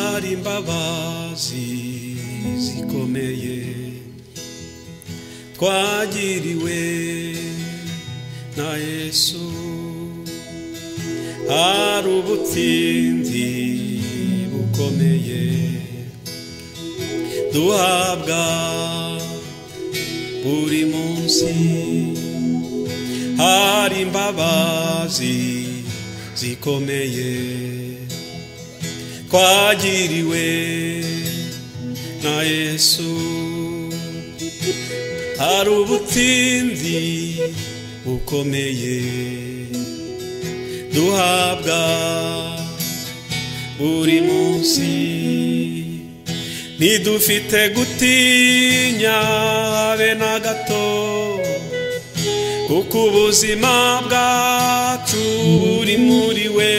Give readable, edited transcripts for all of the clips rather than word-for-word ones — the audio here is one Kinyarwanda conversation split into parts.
hari imbabazi zikomeye twagiriwe na Yesu, hari ubutsinzi bukomeye duhabwa buri munsi, hari imbabazi zikomeye twagiriwe na Yesu, hari ubutsinzi bukomeye duhabwa buri munsi, ntidufite gutinya habe na gato, kuko ubuzima bwacu buri muri we,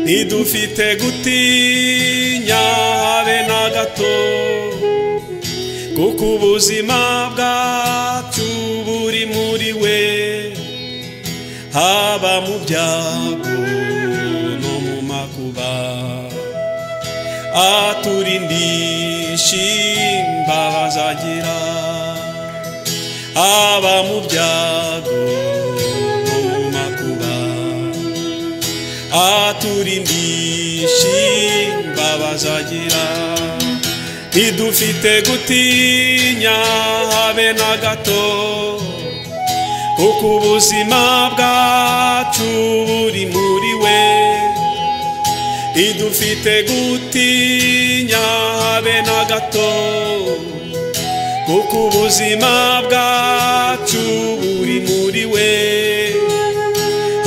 ntidufite gutinya habe na gato, kuko ubuzima bwacu buri muri we, haba mu byago no mu makuba aturindisha imbabazi agira, haba mu byago no mu makuba aturindisha imbabazi agira, ntidufite gutinya habe na gato, kuko ubuzima bwacu buri muri we, ntidufite gutinya habe na gato, kuko ubuzima bwacu buri muri we,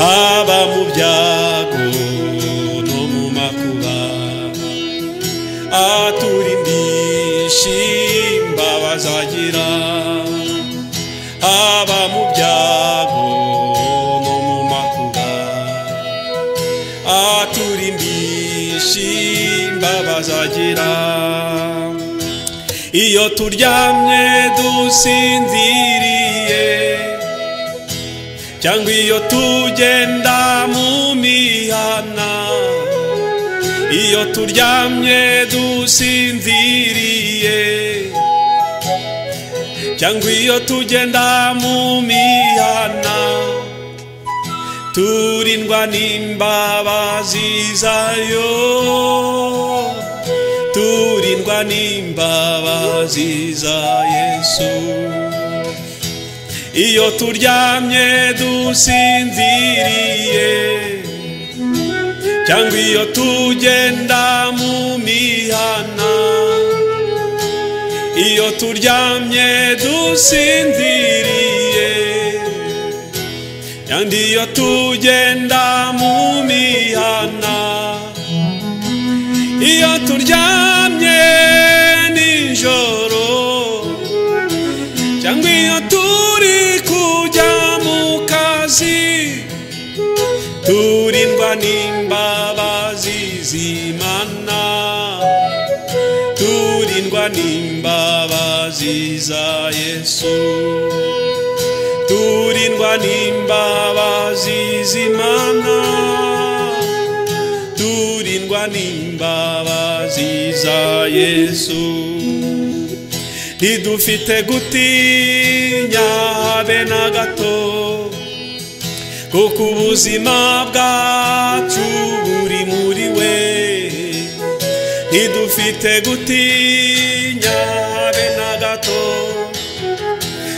haba mu byago no mu makuba aturindisha imbabazi agira, haba mu byago no mu makuba aturindisha imbabazi agira, iyo turyamye dusinziriye cyangwa iyo tugenda mu mihana, iyo turyamye dusinziriye cyangwa iyo tugenda mu mihana, turindwa n'imbabazi zayo, turindwa n'imbabazi za Yesu, iyo turyamye dusinziriye cyangwa iyo tugenda mu mihana, iyo turyamye dusinziriye kandi iyo tugenda mu mihana, iyo turyamye nijoro cyangwa iyo turi kujya mu kazi, turindwa n'imbabazi z'Imana, turindwa n'imbabazi za Yesu, turindwa n'imbabazi z'Imana, turindwa n'imbabazi za Yesu, ntidufite gutinya habe na gato, kuko ubuzima bwacu buri muri we, ntidufite gutinya habe na gato,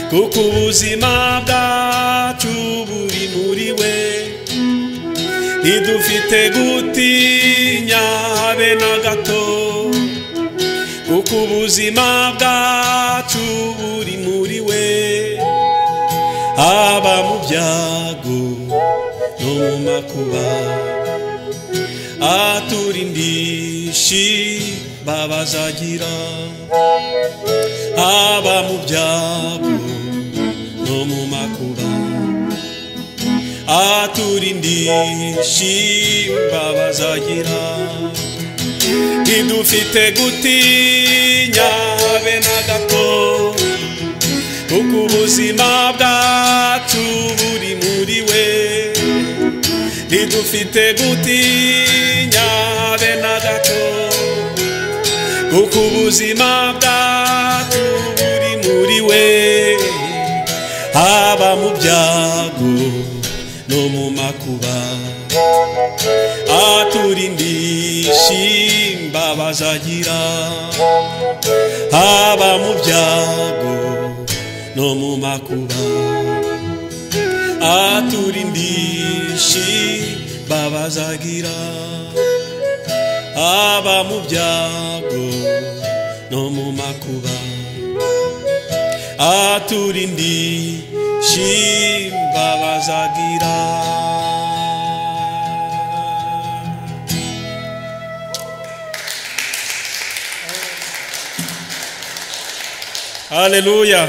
kuko ubuzima bwacu buri muri we, ntidufite gutinya habe na gato, kuko ubuzima bwacu buri muri we, haba mu byago no mu makuba aturindisha imbabazi agira, haba mu byago no mu makuba aturindisha imbabazi agira, ntidufite gutinya habe na gato, kuko ubuzima bwacu buri muri we, ntidufite gutinya habe na gato, uko ubuzima bwacu buri muri we, haba mu byago no mu makuba, aturindisha imbabazi agira, haba mu byago no mu makuba, aturindisha imbabazi agira, haba mu byago no mu makuba, aturindisha imbabazi agira. Alléluia.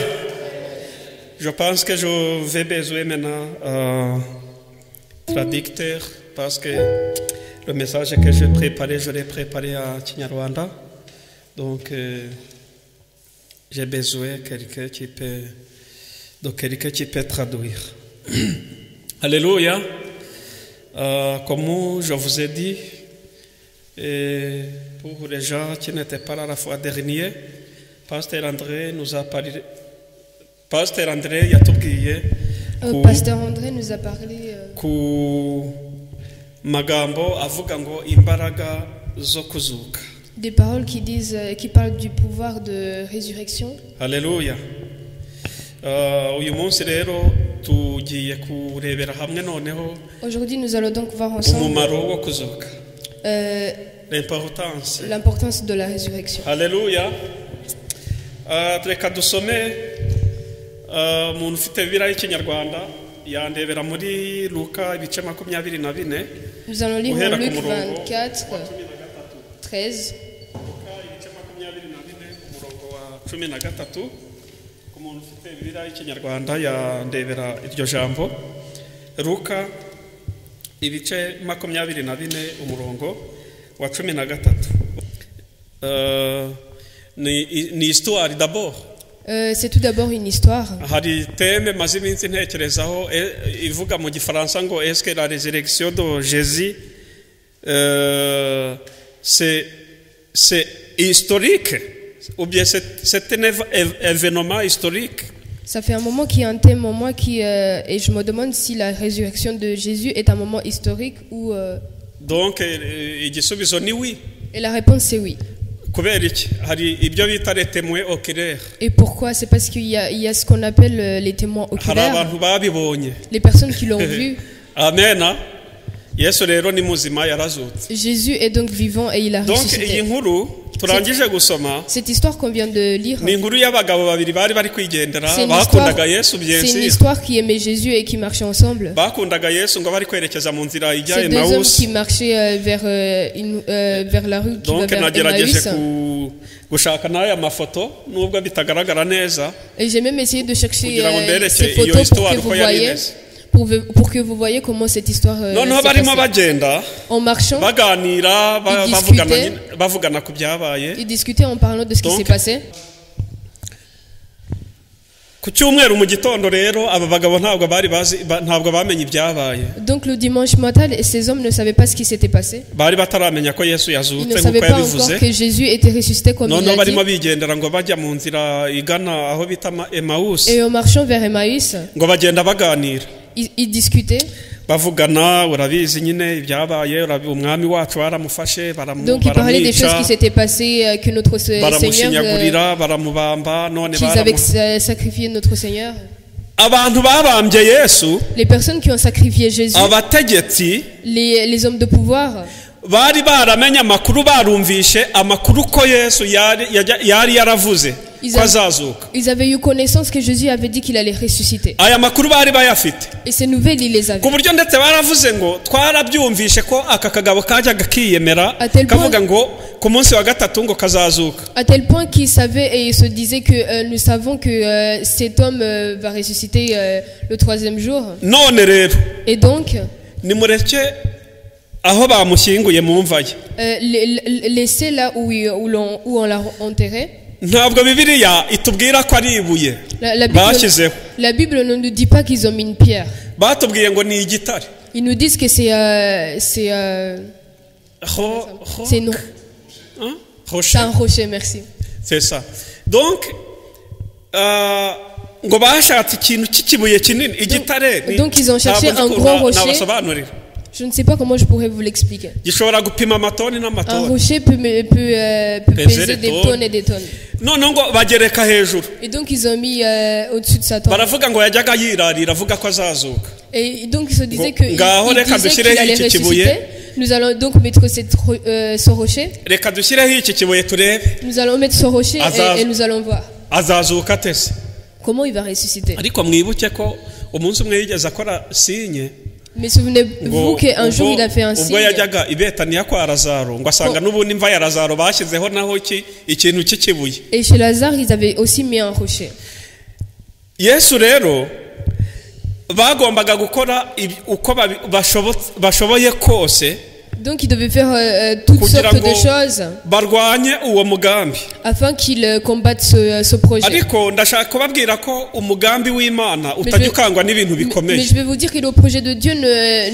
Je pense que je vais besoin maintenant traducteur parce que le message que j'ai préparé, je l'ai préparé à Kinyarwanda. Donc j'ai besoin de quelqu'un qui peut traduire. Alléluia. Comme je vous ai dit, et pour les gens qui n'étaient pas là la fois dernière, Pasteur André nous a parlé. Pasteur André nous a parlé ku magambo avuga ngo imbaraga zo kuzuka. Des paroles qui parlent du pouvoir de résurrection. Alléluia. Uyu munsi rero tugiye kurebera hamwe noneho. Aujourd'hui nous allons donc voir ensemble umumaro wo kuzuka. L'importance de la résurrection. Alléluia. Reka dusome umuntu ufite Bibiliya y'Ikinyarwanda yandebera muri Luka ibice 24. Nous allons lire en Luc 24, 13. Luka 24, ku muntu ufite Bibiliya y'Ikinyarwanda yandebera iryo jambo. Luka ibice 24 umurongo wa 13. Ni histoire d'abord. C'est tout d'abord une histoire. Hari thème maze iminsi ntekerezaho ivuga mu gifaransa ngo est-ce que la résurrection de Jésus c'est historique ou bien c'est un événement historique? Ça fait un moment qu'il y a un thème en moi et je me demande si la résurrection de Jésus est un moment historique ou Donc igisubizo ni oui. Et la réponse c'est oui. Et pourquoi? C'est parce qu'il y a ce qu'on appelle les témoins oculaires. Les personnes qui l'ont vu. Amen. Jésus est donc vivant et il a ressuscité. Cette histoire qu'on vient de lire, c'est une histoire qui aimait Jésus et qui marchait ensemble. C'est deux hommes qui marchaient vers la rue qui va vers Emmaüs. Et j'ai même essayé de chercher ces photos pour que vous voyez comment cette histoire s'est passée. En marchant, ils discutaient en parlant de ce qui s'est passé. Donc le dimanche matin, ces hommes ne savaient pas ce qui s'était passé. Ils ne savaient pas encore que Jésus était ressuscité comme il l'a dit. Et en marchant vers Emmaüs, ils discutaient. Donc ils parlaient des choses qui s'étaient passées, que notre Seigneur, qu'ils avaient sacrifié notre Seigneur. Les personnes qui ont sacrifié Jésus, les hommes de pouvoir, ils avaient eu connaissance que Jésus avait dit qu'il allait ressusciter. Et ces nouvelles, ils les avaient. À tel point qu'ils savaient et ils se disaient que nous savons que cet homme va ressusciter le 3e jour. Et donc, laissez là où on l'a enterré. La Bible ne nous dit pas qu'ils ont mis une pierre. Ils nous disent que c'est C'est un rocher, merci. C'est ça. Donc, ngo bashatse ikintu cy'ikibuye kinini igitare. Donc ils ont cherché un gros rocher. Je ne sais pas comment je pourrais vous l'expliquer. Un rocher peut peser des tonnes et des tonnes. Et donc ils ont mis au-dessus de sa tombe. Et donc ils se disaient qu'il allait ressusciter. Nous allons donc mettre ce rocher. Nous allons mettre ce rocher et nous allons voir. Comment il va ressusciter. Mais souvenez-vous qu'un jour il a fait un signe. Et chez Lazare, ils avaient aussi mis un rocher. Yesu rero bagombaga gukora uko bashoboye kose. Donc il devait faire toutes sortes de choses afin qu'il combatte ce projet. Mais je vais vous dire que le projet de Dieu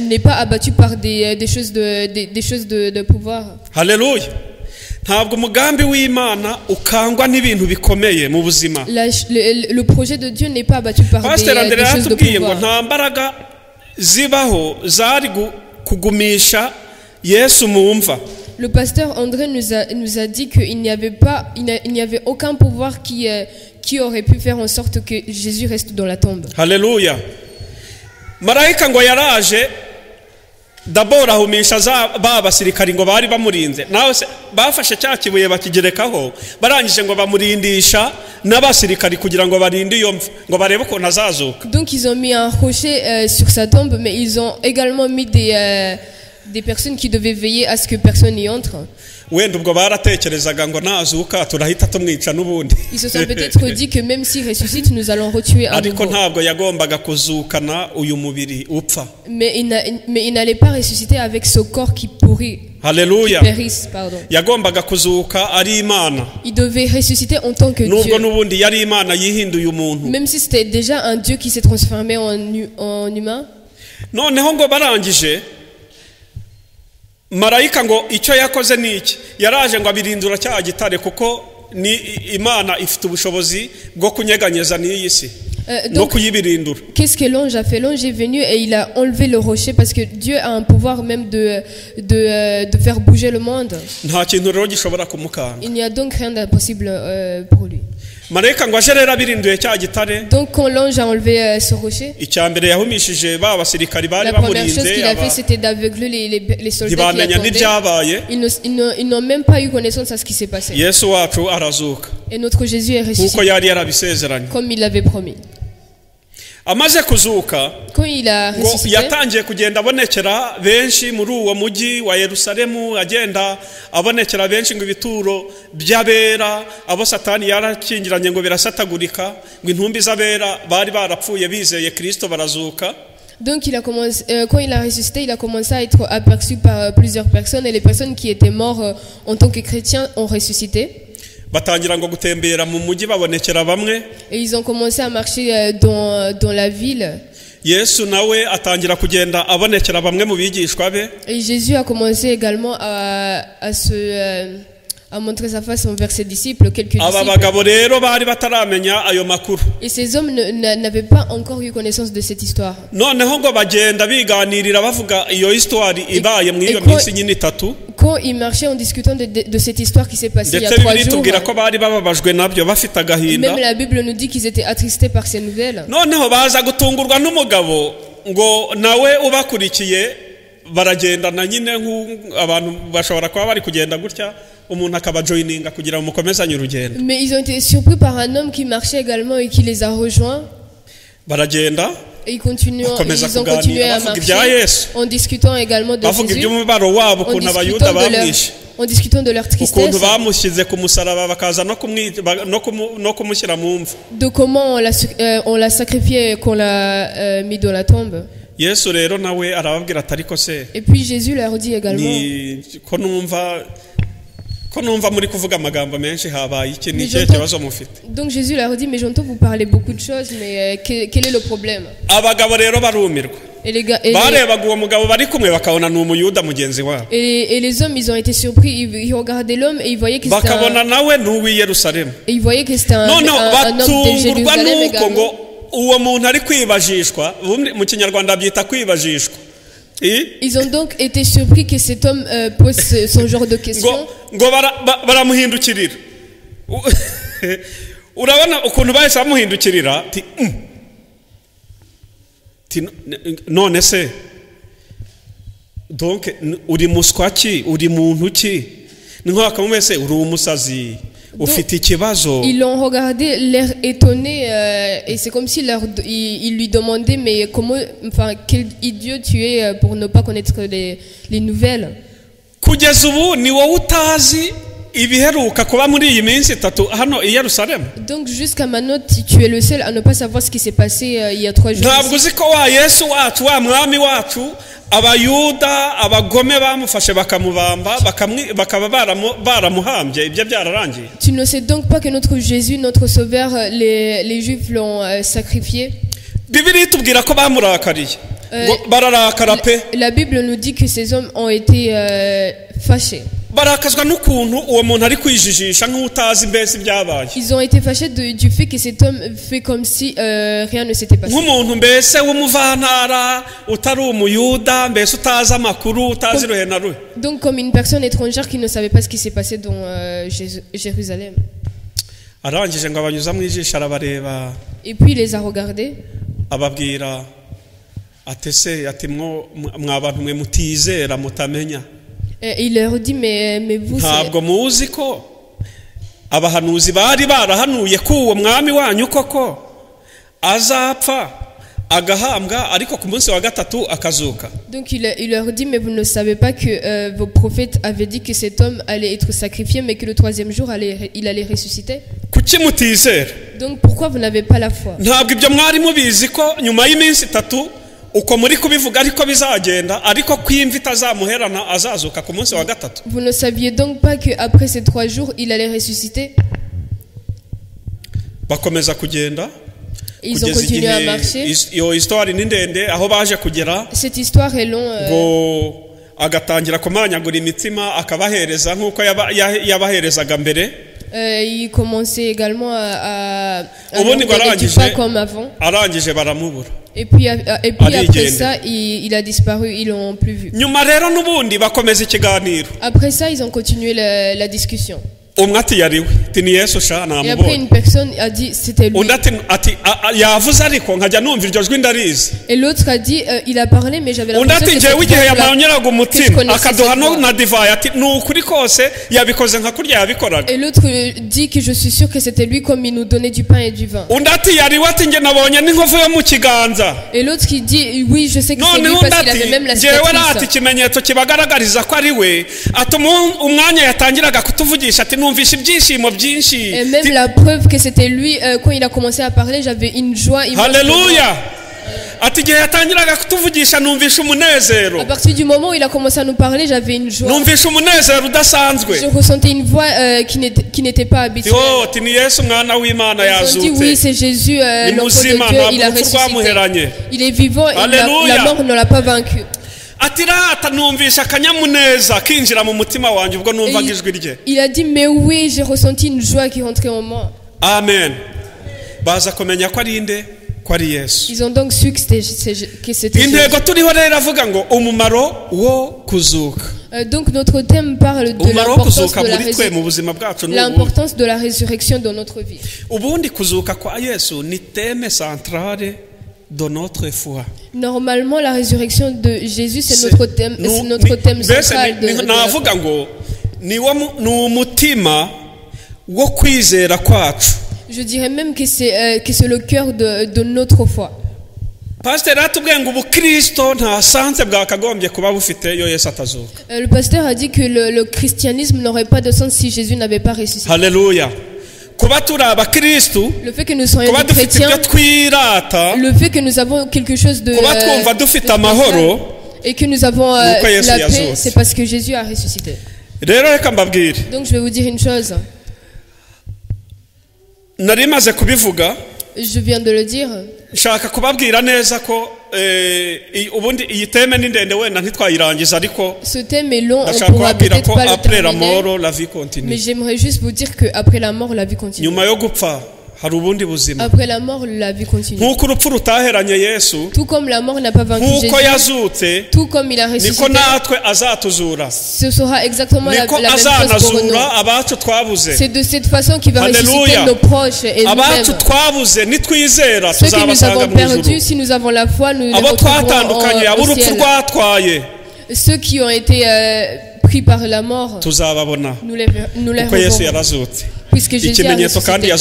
n'est pas abattu par des choses de pouvoir. Alléluia. Le projet de Dieu n'est pas abattu par des choses de pouvoir. Le pasteur André nous a dit qu'il n'y avait aucun pouvoir qui aurait pu faire en sorte que Jésus reste dans la tombe. Alléluia. Marayika ngo yaraje d'abord ahumisha ba basirikari ngo bari bamurinze nawe bafashe cya kibuye bakigerekaho barangije ngo bamurindisha n'abasirikari kugira ngo barinde iyo mva ngo barebe ko nazazuka. Donc ils ont mis un rocher sur sa tombe, mais ils ont également mis des personnes qui devaient veiller à ce que personne n'y entre. Ils se sont peut-être dit que même s'il ressuscite, nous allons retuer un nouveau. Mais il n'allait pas ressusciter avec ce corps qui pourrit. Alléluia. Qui périsse, pardon. Il devait ressusciter en tant que Dieu. Même si c'était déjà un Dieu qui s'est transformé en humain. Marayika ngo icyo yakoze niki yaraje ngo abirindura cya gitare kuko ni Imana ifite ubushobozi bwo kunyeganyeza n'iyi si no kuyibirindura. Qu'est-ce que l'ange a fait? L'ange est venu et il a enlevé le rocher parce que Dieu a un pouvoir même de faire bouger le monde. Nta kintu rero gishobora kumukanga. Il n'y a donc rien d'impossible pour lui. Donc quand l'ange a enlevé ce rocher, la première chose qu'il a fait, c'était d'aveugler les soldats qui attendaient. Ils n'ont même pas eu connaissance à ce qui s'est passé. Et notre Jésus est ressuscité comme il l'avait promis. Amaze kuzuka quand il a ressuscité, yatangiye kugenda abonekera benshi muri uwo mugi wa Yerusalemu, agenda abonekera benshi ngo ibituro by'abera abo Satani yarakingiranye ngo birasatagurika ngo intumbi z'abera bari barapfuye bizeye Kristo barazuka. Donc il a commencé, quand il a ressuscité, il a commencé à être aperçu par plusieurs personnes, et les personnes qui étaient mortes en tant que chrétiens ont ressuscité. Et ils ont commencé à marcher dans la ville. Et Jésus a commencé également à montrer sa face envers ses disciples, quelques disciples. Et ces hommes n'avaient pas encore eu connaissance de cette histoire. Quand ils marchaient en discutant de cette histoire qui s'est passée il y a 3 jours, même la Bible nous dit qu'ils étaient attristés par ces nouvelles. Baragendana nyine abantu bashobora kuba bari kugenda gutya umuntu akabajoininga kugira mukomezanye urugendo. Mais ils ont été surpris par un homme qui marchait également et qui les a rejoints. Baragenda et ils ont continué à marcher en discutant également de Jésus, en discutant de leur tristesse, de comment on l'a sacrifié et qu'on l'a mis dans la tombe. Et puis Jésus leur dit également, donc Jésus leur dit, mais j'entends vous parler beaucoup de choses, mais quel est le problème? Et les hommes, ils ont été surpris, ils regardaient l'homme et ils voyaient que c'était un homme de Jérusalem également. Ils ont donc été surpris que cet homme pose ce genre de questions. None se donc uri muswa ki uri muntu ki ni nko akamwese uri umusazi ufite ikibazo. Ils l'ont regardé l'air étonné et c'est comme si il lui demandait mais comment, enfin quel idiot tu es pour ne pas connaître les nouvelles. Kugeza ubu ni wowe utazi ibiheruka kuba muri iyi minsi 3 hano i Yerusalemu. Donc jusqu'à maintenant tu es le seul à ne pas savoir ce qui s'est passé il y a 3 jours. Ntabwo uziko wa Yesu wacu wa mwami wacu abayuda abagome bamufashe bakamubamba bakaba baramuhambye ibyo byararangiye. Tu ne sais donc pas que notre Jésus, notre sauveur, les Juifs l'ont sacrifié. Bibiliya itubwira ko bamurakariye. Bararakara pe. La Bible nous dit que ces hommes ont été fâchés. Ils ont été fâchés du fait que cet homme fait comme si rien ne s'était passé. Donc comme une personne étrangère qui ne savait pas ce qui s'est passé dans Jérusalem. Et puis il les a regardés. Il leur dit mais vous ntabwo muzi ko abahanuzi bari barahanuye ko uwo mwami wanyu koko azapfa agahambwa ariko ku munsi wa gatatu akazuka. Donc il leur dit mais vous ne savez pas que vos prophètes avaient dit que cet homme allait être sacrifié mais que le 3e jour il allait ressusciter. Kuki mutizera? Donc pourquoi vous n'avez pas la foi? Ntabwo ibyo mwari mubizi ko nyuma y'iminsi 3 uko muri kubivuga ariko bizagenda ariko kwimva itazamuherana azazuka ku munsi wa gatatu. Vous ne saviez donc pas que après ces 3 jours il allait ressusciter? Bakomeza kugenda. Ils ont continué à marcher. Iyo histoire ni ndende aho baje kugera. Cette histoire est longue. Ngo agatangira kumanyagura imitsima akabahereza nkuko yabaherezaga mbere. Il commençait également à manger du pain comme avant. Arangije baramubura. Et puis après ça, il a disparu, ils l'ont plus vu. Après ça, ils ont continué la discussion. Et après une personne a dit c'était lui. Et l'autre a dit il a parlé mais j'avais l'impression que je connaissais. Et l'autre dit que je suis sûr que c'était lui comme il nous donnait du pain et du vin. Et l'autre qui dit oui je sais que c'est lui parce qu'il avait même la cicatrice. Et même la preuve que c'était lui, quand il a commencé à parler, j'avais une joie. Alléluia. À partir du moment où il a commencé à nous parler, j'avais une joie. Je ressentais une voix qui n'était pas habituelle. Je dis oui, c'est Jésus, l'enfant de Dieu, il a ressuscité. Il est vivant et la mort ne l'a pas vaincu. Il a dit mais oui j'ai ressenti une joie qui rentrait en moi. Amen. Ils ont donc su que c'était Jésus. Donc notre thème parle de l'importance de la résurrection dans notre vie. De notre foi. Normalement, la résurrection de Jésus, c'est notre thème central de Je dirais même que c'est le cœur de notre foi. Le pasteur a dit que le christianisme n'aurait pas de sens si Jésus n'avait pas ressuscité. Alléluia. Le fait que nous soyons des chrétiens, le fait que nous avons quelque chose de et que nous avons la paix, c'est parce que Jésus a ressuscité. Donc je vais vous dire une chose. Je viens de le dire. Nshaka kubabwira neza ko ubundi iyi teme ni ndende wenda ntitwayirangiza ariko ce thème est long, on pourra peut-être pas le terminer. Mais j'aimerais juste vous dire que après la mort la vie continue. Nyuma yo gupfa hari ubundi buzima. Après la mort la vie continue. Nkuko urupfu rutaheranye Yesu, tout comme la mort n'a pas vaincu Jésus, nkuko yazutse, tout comme il a ressuscité, niko natwe azatuzura. Ce sera exactement la même chose pour nous. Abacu twabuze. C'est de cette façon qu'il va ressusciter nos proches et nous-mêmes. Abacu twabuze nitwizera tuzabasanga mu ijuru. Ceux que nous avons perdus, si nous avons la foi, nous les retrouverons au ciel. Ceux qui ont été pris par la mort, nous les reverrons. Puisque Jésus a ressuscité.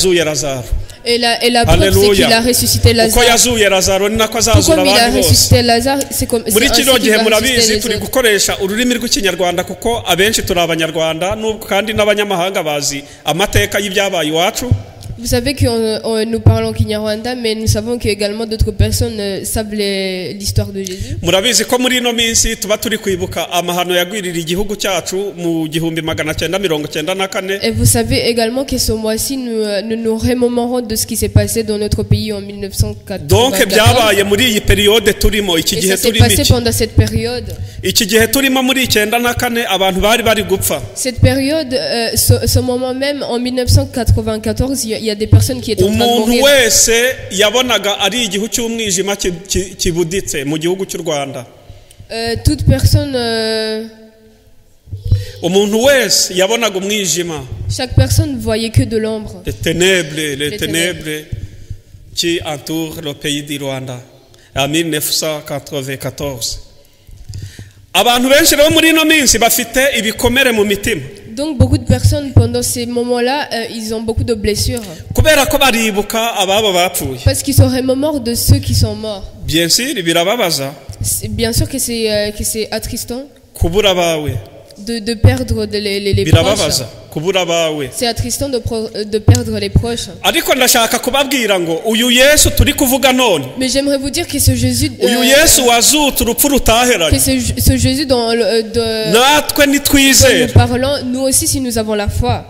Et la preuve c'est qu'il a ressuscité Lazare. Tout comme il a ressuscité Lazare, c'est comme muri kino gihe murabizi turi gukoresha ururimi rw'ikinyarwanda kuko abenshi turi abanyarwanda kandi n'abanyamahanga bazi amateka y'ibyabaye iwacu. Vous savez que nous parlons Kinyarwanda, mais nous savons qu'également d'autres personnes savent l'histoire de Jésus. Murabizi ko muri no minsi tuba turi kwibuka amahano yagwirira igihugu cyacu mu 1994. Et vous savez également que ce mois-ci nous remémorons de ce qui s'est passé dans notre pays en 1994. Donc byabaye muri iyi période turimo iki gihe turimo. Et ça s'est passé pendant cette période. Iki gihe turimo muri 94 abantu bari gupfa. Cette période, ce moment même en 1994, il y a des personnes qui étaient en train de mourir. Wese yabonaga ari igihu cy'umwijima kibuditse mu gihugu cy'u Rwanda. Toute personne umuntu wese yabonaga umwijima. Chaque personne voyait que de l'ombre. Les ténèbres qui entourent le pays du Rwanda en 1994. Abantu benshi bo muri no minsi bafite ibikomere mu mitima. Donc beaucoup de personnes pendant ces moments-là, ils ont beaucoup de blessures. Parce qu'ils se remémorent de ceux qui sont morts. Bien sûr, bien sûr que c'est attristant. De perdre les proches. C'est attristant de perdre les proches. Mais j'aimerais vous dire que ce Jésus que ce Jésus dont nous parlons, nous aussi si nous avons la foi,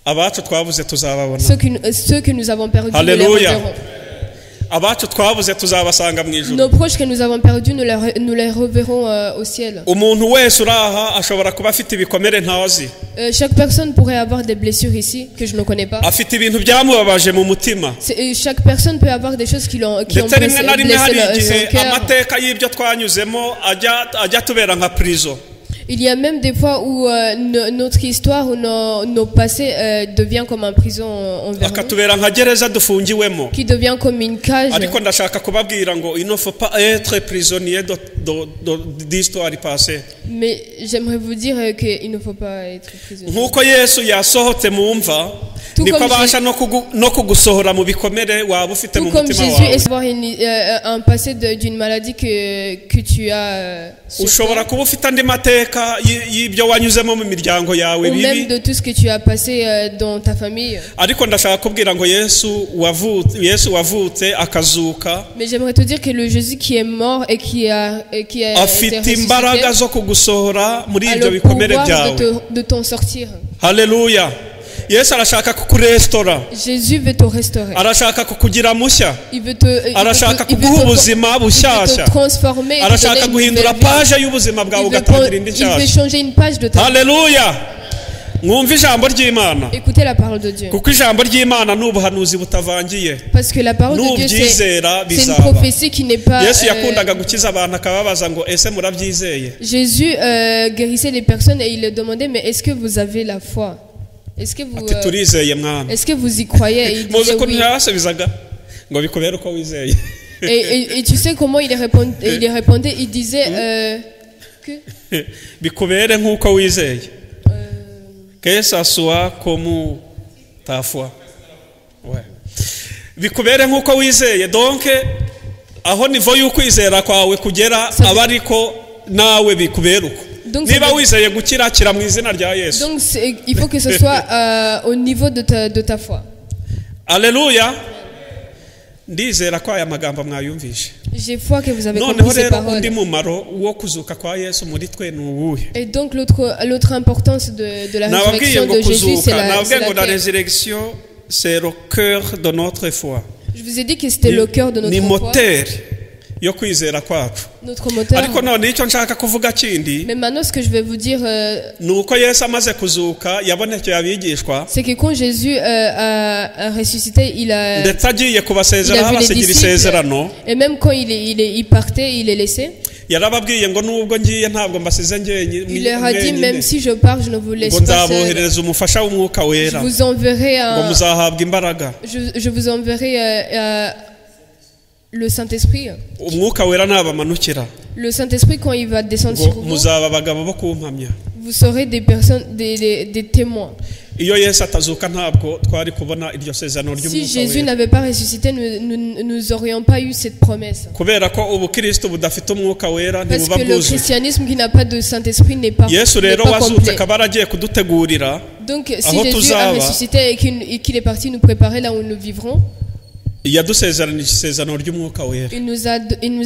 ceux que nous avons perdus, nous les reverrons. Nos proches que nous avons perdus, nous les reverrons au ciel. Chaque personne pourrait avoir des blessures ici que je ne connais pas. Chaque personne peut avoir des choses qui ont blessé son cœur. Il y a même des fois où notre histoire ou nos passés devient comme un prison envers nous, qui devient comme une cage. Mais j'aimerais vous dire qu'il ne faut pas être prisonnier. Tout comme Jésus est avoir un passé d'une maladie que tu as ou même de tout ce que tu as passé dans ta famille. Mais j'aimerais te dire que le Jésus qui est mort et qui a été ressuscité a le pouvoir de t'en sortir. Alléluia. Jésus veut te restaurer. Il veut te transformer. Il veut changer une page de ta vie. Alléluia. Écoutez la parole de Dieu. Parce que la parole de Dieu c'est une prophétie qui n'est pas. Jésus guérissait les personnes et il leur demandait mais est-ce que vous avez la foi? Est-ce que vous y croyez? Et il disait oui. Et tu sais comment il répondait? Il disait que que ça soit comme ta foi. Ouais. Donc aho niveau y'ukwizera kwawe kugera abariko nawe bikubera uko. Donc il faut que ce soit au niveau de ta foi. Alléluia. J'ai foi que vous avez compris ces paroles. Et donc l'autre importance de la résurrection de Jésus, c'est la résurrection, c'est le cœur de notre foi. Je vous ai dit que c'était le cœur de notre foi. Ni moteri yo kwizera kwacu. Notre moteur. Ariko none icyo nshaka kuvuga kindi. Mais maintenant ce que je vais vous dire nuko Yesu amaze kuzuka yabonekeye abigishwa. C'est que quand Jésus a ressuscité, il a ndetse agiye kubasezera abasigira isezerano. Et même quand il partait, il les laissait. yarababwiye ngo nubwo ngiye ntabwo mbasize ngenyine. Il leur a dit même si je pars je ne vous laisse pas seul. nzaboherereza umufasha w'umwuka wera. Je vous enverrai ngo muzahabwa imbaraga. Je vous enverrai le Saint-Esprit. umwuka wera nabamanukira. Le Saint-Esprit quand il va descendre sur vous. muzaba abagabo bo kumpamya. Vous serez des personnes des témoins. iyo Yesu atazuka ntabwo twari kubona iryo sezerano ry'umwuka wera. Si Jésus n'avait pas ressuscité, nous aurions pas eu cette promesse. kubera ko ubukristo budafite umwuka wera Parce ntibuba que le christianisme qui n'a pas de Saint-Esprit n'est pas Yesu rero wazutse kabaragiye kudutegurira. Donc si Jésus a ressuscité et qu'il est parti nous préparer là où nous vivrons, yadusezeranije isezerano ry'umwuka wera. Il nous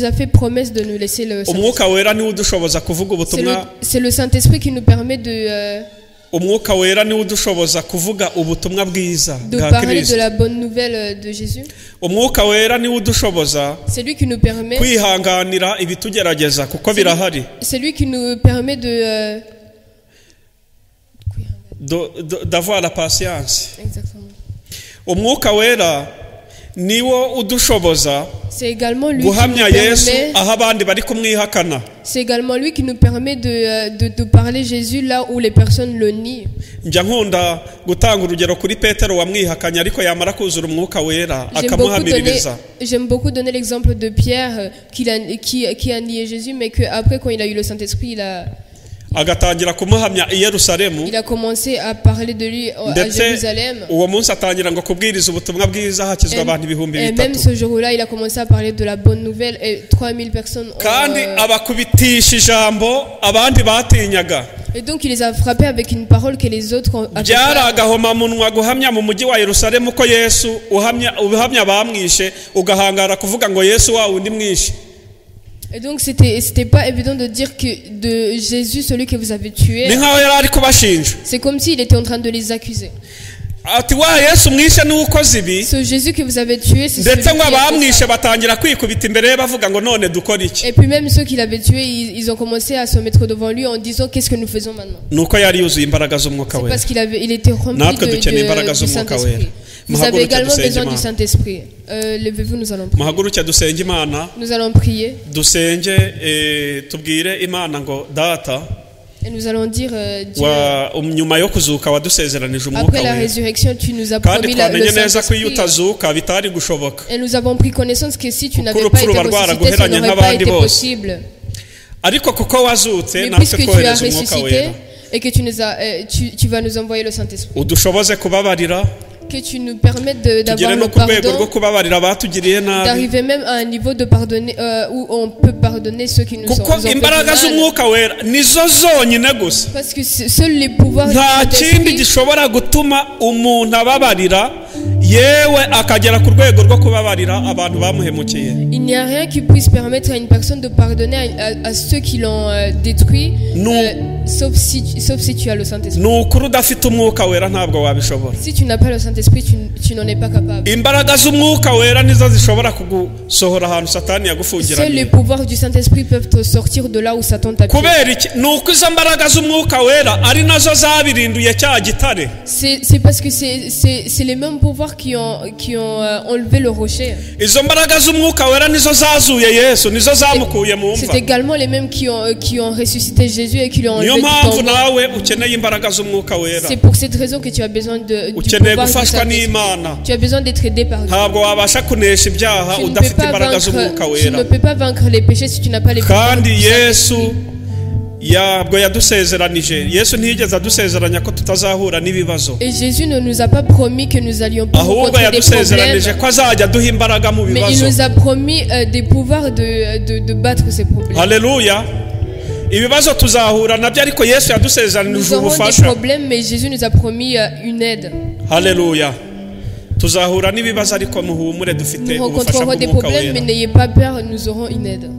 a fait promesse de nous laisser le Saint-Esprit. umwuka wera niwe udushoboza kuvuga ubutumwa. C'est le Saint-Esprit qui nous permet de umwuka wera niwe udushoboza kuvuga ubutumwa bwiza bwa Kristo. De parler de la bonne nouvelle de Jésus. umwuka wera niwe udushoboza. C'est lui qui nous permet kwihanganira ibitugerageza kuko birahari. C'est lui qui nous permet d'avoir la patience. Exactement. umwuka wera niwo udushoboza guhamya Yesu aho abandi bari kumwihakana. C'est également lui qui nous permet de parler Jésus là où les personnes le nient. njya nkunda gutanga urugero kuri Petero wamwihakanye ariko yamara kuzura umwuka wera akamuhamiririza. J'aime beaucoup donner l'exemple de Pierre qui a nié Jésus mais que après quand il a eu le Saint-Esprit agatangira kumuhamya i Yerusalemu. Il a commencé à parler de lui à Jérusalem. uwo munsi atangira ngo kubwiriza ubutumwa bwiza hakizwa abantu ibihumbi bitatu. Et même ce jour-là il a commencé à parler de la bonne nouvelle et 3000 personnes kandi abakubitisha ijambo abandi batinyaga. Et donc il les a frappés avec une parole que les autres byaragahoma munwa guhamya mu mujyi wa Yerusalemu ko Yesu uhamya bamwishe ugahangara kuvuga ngo Yesu wa undi mwishe. Et donc c'était pas évident de dire que de Jésus celui que vous avez tué. C'est comme s'il était en train de les accuser. ati wa Yesu mwishe n'ukoze ibi. Ce Jésus que vous avez tué c'est celui ndetse ngo abamwishe batangira kwikubita imbere ye bavuga ngo none dukora iki. Et puis même ceux qui l'avaient tué ils ont commencé à se mettre devant lui en disant qu'est-ce que nous faisons maintenant. nuko yari yuzuye imbaraga z'umwuka wera. Parce qu'il était rempli de Saint-Esprit. Vous avez également besoin du Saint-Esprit. Levez-vous, nous allons prier. Nous allons prier. Et nous allons dire Dieu, après la résurrection, tu nous as promis le Saint-Esprit. Et nous avons pris connaissance que si tu n'avais pas été ressuscité, ça n'aurait pas été possible. Mais puisque tu as ressuscité et que tu vas nous envoyer le Saint-Esprit. Que tu nous permettes d'avoir le pardon, d'arriver même à un niveau de pardonner où on peut pardonner ceux qui nous ont fait mal. Parce que seuls les pouvoirs du Saint-Esprit il n'y a rien qui puisse permettre à une personne de pardonner à ceux qui l'ont détruit, sauf si tu as le Saint-Esprit. Si tu n'as pas le Saint-Esprit, tu n'en es pas capable. Seuls les pouvoirs du Saint-Esprit peuvent te sortir de là où Satan t'a piégé. C'est parce que c'est les mêmes pouvoirs qui ont enlevé le rocher. C'est également les mêmes qui ont ressuscité Jésus et qui l'ont enlevé du tombeau. C'est pour cette raison que tu as besoin du pouvoir du Saint-Esprit. Tu as besoin d'être aidé par Dieu. Tu ne peux pas vaincre les péchés si tu n'as pas les pouvoirs du Saint-Esprit. Et Jésus ne nous a pas promis que nous allions pas rencontrer des problèmes, mais il nous a promis des pouvoirs de battre ces problèmes. Alléluia. Nous aurons des problèmes, mais Jésus nous a promis une aide. Alléluia. Nous rencontrerons des problèmes, mais n'ayez pas peur, nous aurons une aide.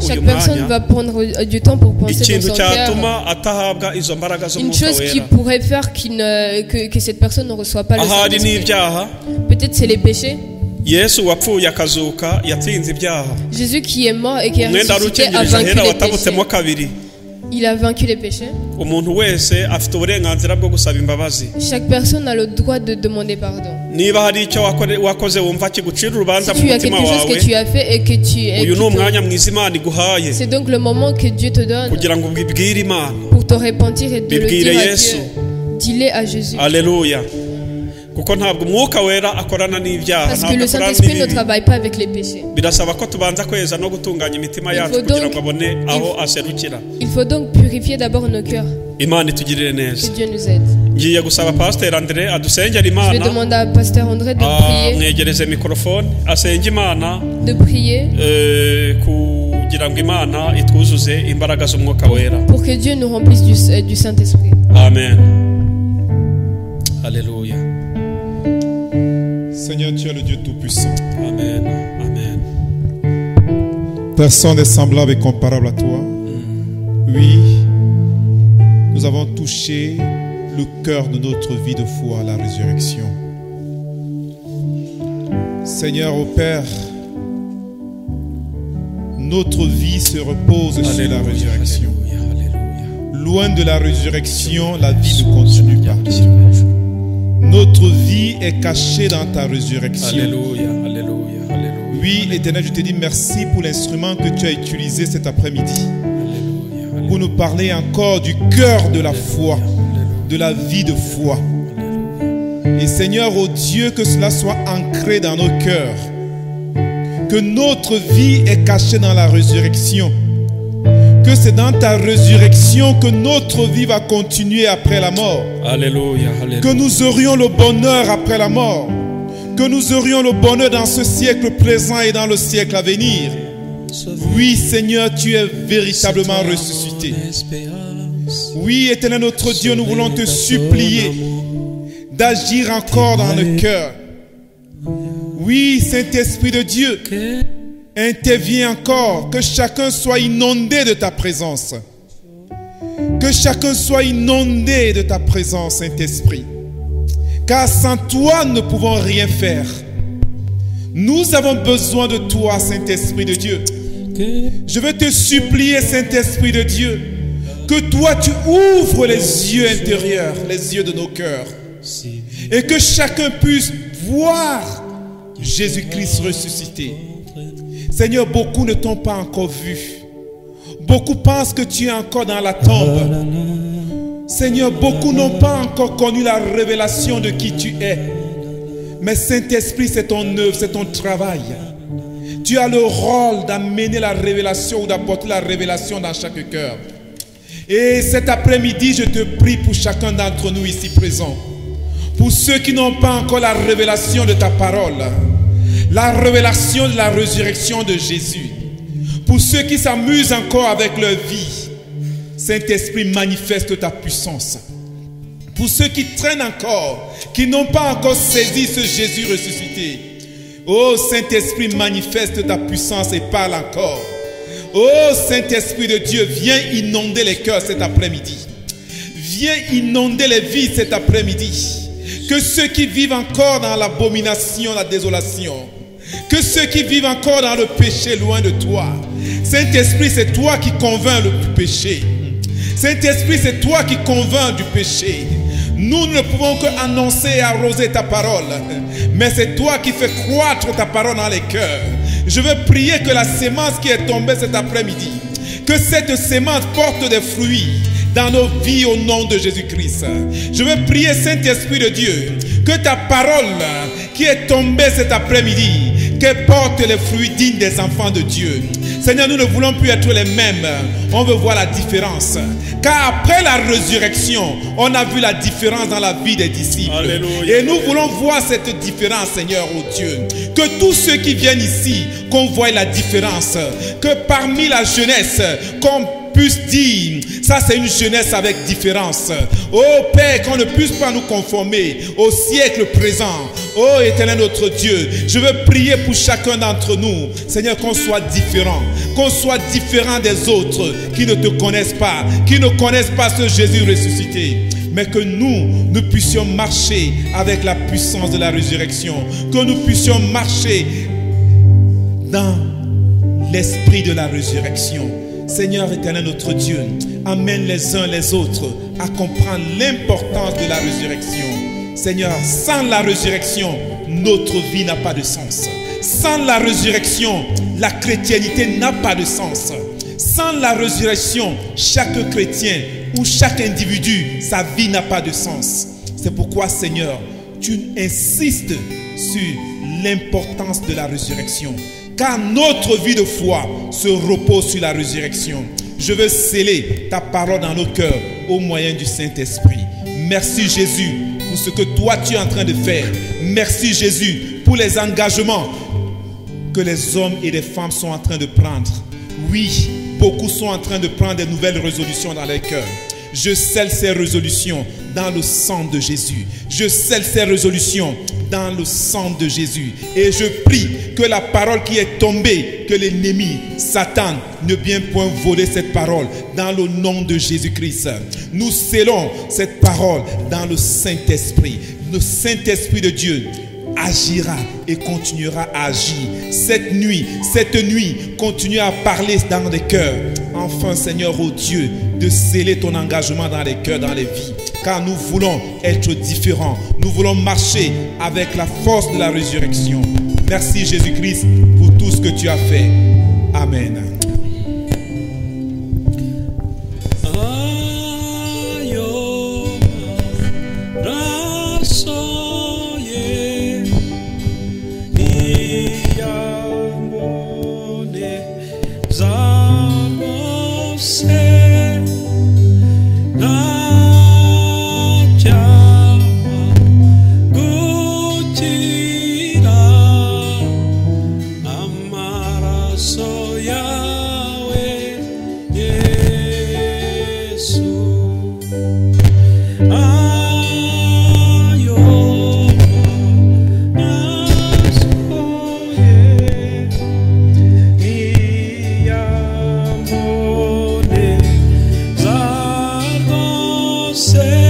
Chaque personne va prendre du temps pour penser dans son cœur. Une chose qui pourrait faire que cette personne ne reçoit pas le Saint-Esprit. Peut-être c'est les péchés. Jésus qui est mort et qui est ressuscité a vaincu les péchés. Il a vaincu les péchés. Chaque personne a le droit de demander pardon. Si tu as quelque chose que tu as fait et que tu es, c'est donc le moment que Dieu te donne pour te repentir et de le dire à Dieu. Dis-le à Jésus. Alléluia. Parce que le Saint-Esprit ne travaille pas avec les péchés. Il faut donc purifier d'abord nos cœurs. Que Dieu nous aide. Je vais demander à Pasteur André de prier. Pour que Dieu nous remplisse du Saint-Esprit. Amen. Alléluia. Seigneur, tu es le Dieu Tout-Puissant. Amen. Amen. Personne n'est semblable et comparable à toi. Oui, nous avons touché le cœur de notre vie de foi, la résurrection. Seigneur, ô Père, notre vie se repose sur la résurrection. Loin de la résurrection, la vie ne continue pas. Notre vie est cachée dans ta résurrection. Alléluia, alléluia, alléluia. Oui, Éternel, je te dis merci pour l'instrument que tu as utilisé cet après-midi. Pour nous parler encore du cœur de la foi, de la vie de foi. Et Seigneur, ô Dieu, que cela soit ancré dans nos cœurs. Que notre vie est cachée dans la résurrection. Que c'est dans ta résurrection que notre vie va continuer après la mort. Alléluia, alléluia. Que nous aurions le bonheur après la mort. Que nous aurions le bonheur dans ce siècle présent et dans le siècle à venir. Oui, Seigneur, tu es véritablement ressuscité. Oui, Éternel notre Dieu, nous voulons te supplier d'agir encore dans le cœur. Oui, Saint-Esprit de Dieu, interviens encore, que chacun soit inondé de ta présence. Que chacun soit inondé de ta présence, Saint-Esprit. Car sans toi, nous ne pouvons rien faire. Nous avons besoin de toi, Saint-Esprit de Dieu. Je veux te supplier, Saint-Esprit de Dieu, que toi, tu ouvres les yeux intérieurs, les yeux de nos cœurs. Et que chacun puisse voir Jésus-Christ ressuscité. Seigneur, beaucoup ne t'ont pas encore vu. Beaucoup pensent que tu es encore dans la tombe. Seigneur, beaucoup n'ont pas encore connu la révélation de qui tu es. Mais Saint-Esprit, c'est ton œuvre, c'est ton travail. Tu as le rôle d'amener la révélation ou d'apporter la révélation dans chaque cœur. Et cet après-midi, je te prie pour chacun d'entre nous ici présents. Pour ceux qui n'ont pas encore la révélation de ta parole. La révélation de la résurrection de Jésus. Pour ceux qui s'amusent encore avec leur vie. Saint-Esprit, manifeste ta puissance. Pour ceux qui traînent encore, qui n'ont pas encore saisi ce Jésus ressuscité. Oh Saint-Esprit, manifeste ta puissance et parle encore. Oh Saint-Esprit de Dieu, viens inonder les cœurs cet après-midi. Viens inonder les vies cet après-midi. Que ceux qui vivent encore dans l'abomination, la désolation, que ceux qui vivent encore dans le péché loin de toi. Saint-Esprit, c'est toi qui convainc le péché. Saint-Esprit, c'est toi qui convainc du péché. Nous ne pouvons qu'annoncer et arroser ta parole. Mais c'est toi qui fais croître ta parole dans les cœurs. Je veux prier que la sémence qui est tombée cet après-midi, que cette sémence porte des fruits dans nos vies au nom de Jésus-Christ. Je veux prier, Saint-Esprit de Dieu, que ta parole qui est tombée cet après-midi, qu'elle porte les fruits dignes des enfants de Dieu. Seigneur, nous ne voulons plus être les mêmes. On veut voir la différence. Car après la résurrection, on a vu la différence dans la vie des disciples. Alléluia. Et nous voulons voir cette différence, Seigneur, oh Dieu. Que tous ceux qui viennent ici, qu'on voie la différence. Que parmi la jeunesse, qu'on puisse dire, ça c'est une jeunesse avec différence. Oh Père, qu'on ne puisse pas nous conformer au siècle présent. Oh éternel notre Dieu, je veux prier pour chacun d'entre nous, Seigneur, qu'on soit différent des autres qui ne te connaissent pas, qui ne connaissent pas ce Jésus ressuscité. Mais que nous puissions marcher avec la puissance de la résurrection, que nous puissions marcher dans l'esprit de la résurrection. Seigneur éternel notre Dieu, amène les uns les autres à comprendre l'importance de la résurrection. Seigneur, sans la résurrection, notre vie n'a pas de sens. Sans la résurrection, la chrétiennité n'a pas de sens. Sans la résurrection, chaque chrétien ou chaque individu, sa vie n'a pas de sens. C'est pourquoi, Seigneur, tu insistes sur l'importance de la résurrection. Car notre vie de foi se repose sur la résurrection. Je veux sceller ta parole dans nos cœurs au moyen du Saint-Esprit. Merci Jésus pour ce que toi tu es en train de faire. Merci Jésus pour les engagements que les hommes et les femmes sont en train de prendre. Oui, beaucoup sont en train de prendre de nouvelles résolutions dans leur cœur. Je scelle ces résolutions dans le sang de Jésus. Je scelle ces résolutions dans le sang de Jésus. Et je prie que la parole qui est tombée, que l'ennemi, Satan, ne vienne point voler cette parole dans le nom de Jésus-Christ. Nous scellons cette parole dans le Saint-Esprit. Le Saint-Esprit de Dieu agira et continuera à agir. Cette nuit, continue à parler dans les cœurs. Enfin, Seigneur, oh Dieu, de sceller ton engagement dans les cœurs, dans les vies. Car nous voulons être différents. Nous voulons marcher avec la force de la résurrection. Merci Jésus-Christ pour tout ce que tu as fait. Amen. Say